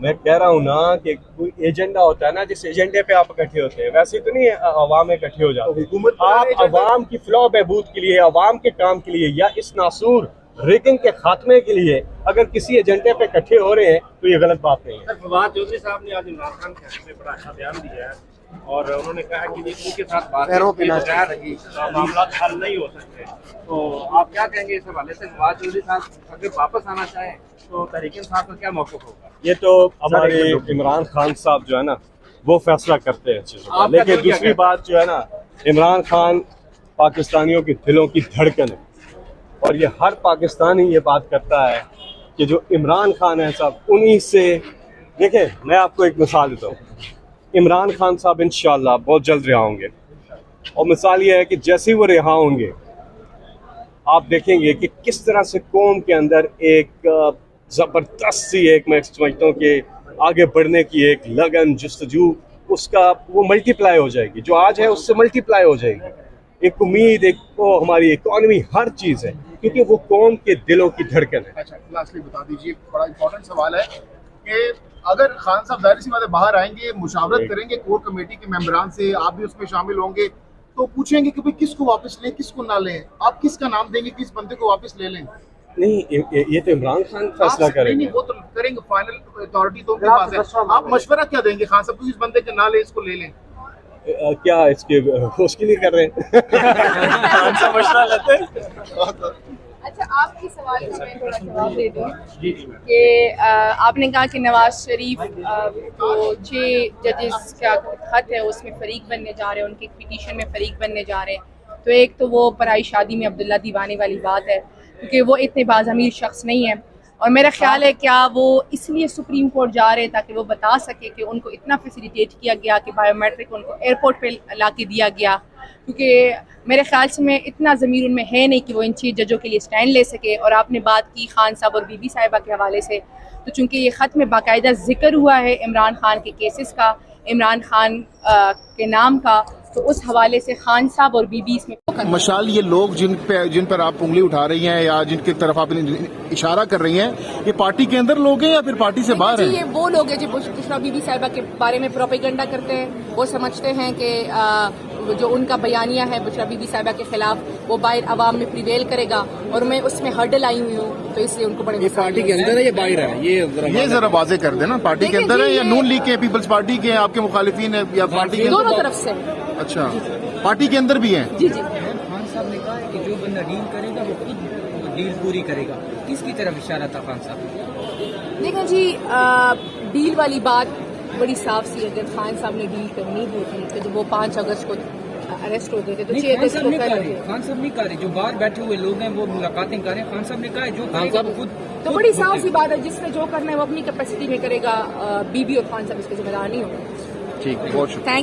मैं कह रहा हूँ ना कि कोई एजेंडा होता है ना, जिस एजेंडे पे आप इकट्ठे होते हैं, वैसे तो नहीं अवाम इकट्ठे हो जाते। आप अवाम की फलाह बहबूद के लिए, अवाम के काम के लिए, या इस नासूर रेगिंग के खात्मे के लिए अगर किसी एजेंडे पे इकट्ठे हो रहे हैं तो ये गलत बात नहीं है। फवाद चौधरी साहब ने आज इमरान खान के हक में बड़ा अच्छा बयान दिया है और उन्होंने कहा कि उनके साथ बातचीत के बगैर मामला हल नहीं हो सकते। तो आप क्या कहेंगे इस हवाले से? फवाद चौधरी साहब अगर वापस आना चाहें तो तहरीक इंसाफ का क्या मौक़िफ़ होगा? ये तो हमारे इमरान खान साहब जो है ना वो फैसला करते हैं चीज़ों का। लेकिन दूसरी बात जो है ना, इमरान खान पाकिस्तानियों के दिलों की धड़कन है और ये हर पाकिस्तानी ये बात करता है कि जो इमरान खान है साहब, उन्हीं से देखें। मैं आपको एक मिसाल देता हूँ, इमरान खान साहब इंशाअल्लाह बहुत जल्द रिहा होंगे और मिसाल ये है कि जैसे ही वो रिहा होंगे आप देखेंगे कि किस तरह से कौम के अंदर एक ज़बरदस्त सी एक, मैं समझता हूँ कि आगे बढ़ने की एक लगन जस्तजू, उसका वो मल्टीप्लाई हो जाएगी। जो आज है उससे मल्टीप्लाई हो जाएगी। एक उम्मीद, एक वो हमारी इकॉनमी, हर चीज़ है, क्योंकि वो कौम के दिलों की धड़कन है। अच्छा, लास्टली बता दीजिए, बड़ा इंपॉर्टेंट सवाल है कि अगर खान साहब जाहिर सी बात है बाहर आएंगे, मुशावरत करेंगे कोर कमेटी के मेंबरान से, आप भी उसमें शामिल होंगे, तो पूछेंगे कि भाई किसको वापस लें, किसको ना लें, आप किसका नाम देंगे, किस बंदे को वापस ले लें? नहीं, ये तो इमरान खान फैसला करेंगे। नहीं, वो तो करेंगे, फाइनल अथॉरिटी तो उनके पास है। आप मशवरा क्या देंगे खान साहब को, इस बंदे के ना ले, इसको ले लें? क्या इसके उसके लिए कर रहे हैं? मशवरा लेते हैं। अच्छा, आपके सवाल का मैं थोड़ा जवाब दे दूँ कि आपने कहा कि नवाज शरीफ जो 6 जजेस का खत है उसमें फरीक बनने जा रहे हैं, उनके पिटीशन में फरीक बनने जा रहे हैं। तो एक तो वो पराई शादी में अब्दुल्ला दीवाने वाली बात है, क्योंकि वो इतने बाज़मीर शख्स नहीं है। और मेरा ख्याल है क्या वो इसलिए सुप्रीम कोर्ट जा रहे हैं ताकि वो बता सके कि उनको इतना फैसिलिटेट किया गया कि बायोमेट्रिक उनको एयरपोर्ट पे ला के दिया गया, क्योंकि मेरे ख्याल से में इतना ज़मीर उनमें है नहीं कि वो इन 6 जजों के लिए स्टैंड ले सके। और आपने बात की खान साहब और बीबी साहिबा के हवाले से, तो चूँकि ये ख़त में बाकायदा जिक्र हुआ है इमरान खान के केसेस का, इमरान खान के नाम का, तो उस हवाले से खान साहब और बीबी इसमें मशाल, ये लोग जिन पर आप उंगली उठा रही हैं या जिनकी तरफ आप इशारा कर रही हैं, ये पार्टी के अंदर लोग हैं या फिर पार्टी से बाहर हैं? ये वो लोग हैं जो बुशरा बीबी साहिबा के बारे में प्रोपेगेंडा करते हैं। वो समझते हैं कि जो उनका बयानिया है बुशरा बीबी साहिबा के खिलाफ, वो बाहर आवाम में प्रिवेल करेगा और मैं उसमें हर्डल आई हुई हूँ, तो इसलिए उनको बड़े। ये पार्टी के अंदर है या बाहर है? ये जरा वाजे कर देना, पार्टी के अंदर है या नून लीग के, पीपल्स पार्टी के आपके मुखालिफिन है, या पार्टी के दोनों तरफ से? अच्छा, पार्टी के अंदर भी हैं? जी जी। खान साहब ने कहा है कि जो बंदा डील करेगा वो खुद डील पूरी करेगा। किसकी तरफ इशारा था खान साहब? देखो जी, डील वाली बात बड़ी साफ सी, अगर खान साहब ने डील करनी होती तो वो 5 अगस्त को अरेस्ट होते थे, तो 6 अगस्त को कर लेते। खान साहब नहीं कर रहे, जो बाहर बैठे हुए लोग हैं वो मुलाकातें कर रहे हैं। खान साहब ने कहा है जो करेगा वो खुद। तो बड़ी साफ सी बात है, जिसने जो करना है वो अपनी कैपेसिटी में करेगा। बीबी और खान साहब इसके जिम्मेदार नहीं होंगे। ठीक, बहुत शुक्रिया। थैंक